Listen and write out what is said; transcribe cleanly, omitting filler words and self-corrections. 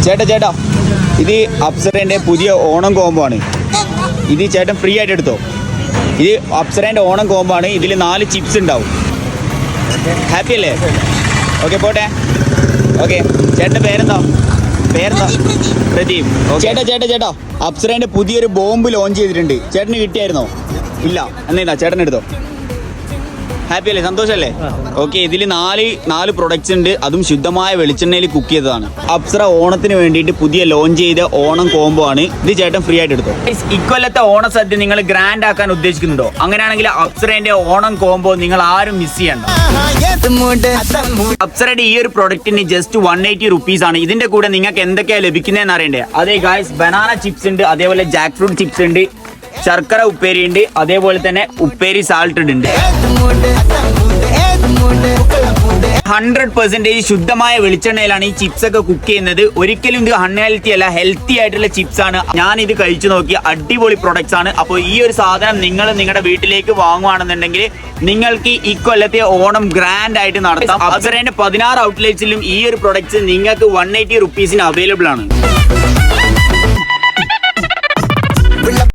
ചേട്ടാ ഇത് അപ്സരേൻ്റെ പുതിയ ഓണം കോംബോ ആണ്. ഇത് ചേട്ടൻ ഫ്രീ ആയിട്ട് എടുത്തോ. ഇത് അപ്സരേൻ്റെ ഓണം കോംബോ ആണ്. ഇതിൽ 4 ചിപ്സ് ഉണ്ടാവും. ഹാപ്പി അല്ലേ? ഓക്കെ പോട്ടെ. ഓക്കെ ചേട്ടൻ്റെ പേരെന്താ? പ്രദീപ്. ചേട്ടാ അപ്സരേൻ്റെ പുതിയൊരു ബോംബ് ലോഞ്ച് ചെയ്തിട്ടുണ്ട്. ചേട്ടന് കിട്ടിയായിരുന്നോ? ഇല്ല. എന്നാ ചേട്ടൻ എടുത്തോ. ഹാപ്പി അല്ലേ? സന്തോഷമല്ലേ? ഓക്കെ ഇതിൽ 4 പ്രൊഡക്ട്സ് ഉണ്ട്. അതും ശുദ്ധമായ വെളിച്ചെണ്ണയിൽ കുക്ക് ചെയ്തതാണ്. അപ്സര ഓണത്തിന് വേണ്ടിയിട്ട് പുതിയ ലോഞ്ച് ചെയ്ത ഓണം കോംബോ ആണ്. ഇത് ചേട്ടൻ ഫ്രീ ആയിട്ട് എടുത്തോ. ഇക്കൊല്ലത്തെ ഓണസദ്യ നിങ്ങൾ ഗ്രാൻഡ് ആക്കാൻ ഉദ്ദേശിക്കുന്നുണ്ടോ? അങ്ങനെയാണെങ്കിൽ അപ്സരേന്റെ ഓണം കോംബോ നിങ്ങൾ ആരും മിസ് ചെയ്യണ്ട. അപ്സരയുടെ ഈ ഒരു പ്രൊഡക്റ്റിന് ജസ്റ്റ് 180 റുപ്പീസ് ആണ്. ഇതിന്റെ കൂടെ നിങ്ങൾക്ക് എന്തൊക്കെയാണ് ലഭിക്കുന്നതെന്ന് അറിയണ്ടേ? അതെ ഗായ്സ്, ബനാന ചിപ്സ് ഉണ്ട്, അതേപോലെ ജാക്ക് ഫ്രൂട്ട് ചിപ്സ് ഉണ്ട്, ശർക്കര ഉപ്പേരി ഉണ്ട്, അതേപോലെ തന്നെ ഉപ്പേരി സാൾട്ടഡ് ഉണ്ട്. 100% ശുദ്ധമായ വെളിച്ചെണ്ണയിലാണ് ഈ ചിപ്സ് ഒക്കെ കുക്ക് ചെയ്യുന്നത്. ഒരിക്കലും ഇത് അൺഹെൽത്തി അല്ല, ഹെൽത്തി ആയിട്ടുള്ള ചിപ്സ് ആണ്. ഞാൻ ഇത് കഴിച്ചു നോക്കി, അടിപൊളി പ്രൊഡക്ട്സ് ആണ്. അപ്പോൾ ഈ ഒരു സാധനം നിങ്ങൾ നിങ്ങളുടെ വീട്ടിലേക്ക് വാങ്ങുകയാണെന്നുണ്ടെങ്കിൽ നിങ്ങൾക്ക് ഈ കൊല്ലത്തെ ഓണം ഗ്രാൻഡ് ആയിട്ട് നടത്താം. അപ്സരേന്റെ 16 ഔട്ട്ലെറ്റ്സിലും ഈ ഒരു പ്രൊഡക്ട്സ് നിങ്ങൾക്ക് 180 റുപ്പീസിന് അവൈലബിൾ ആണ്.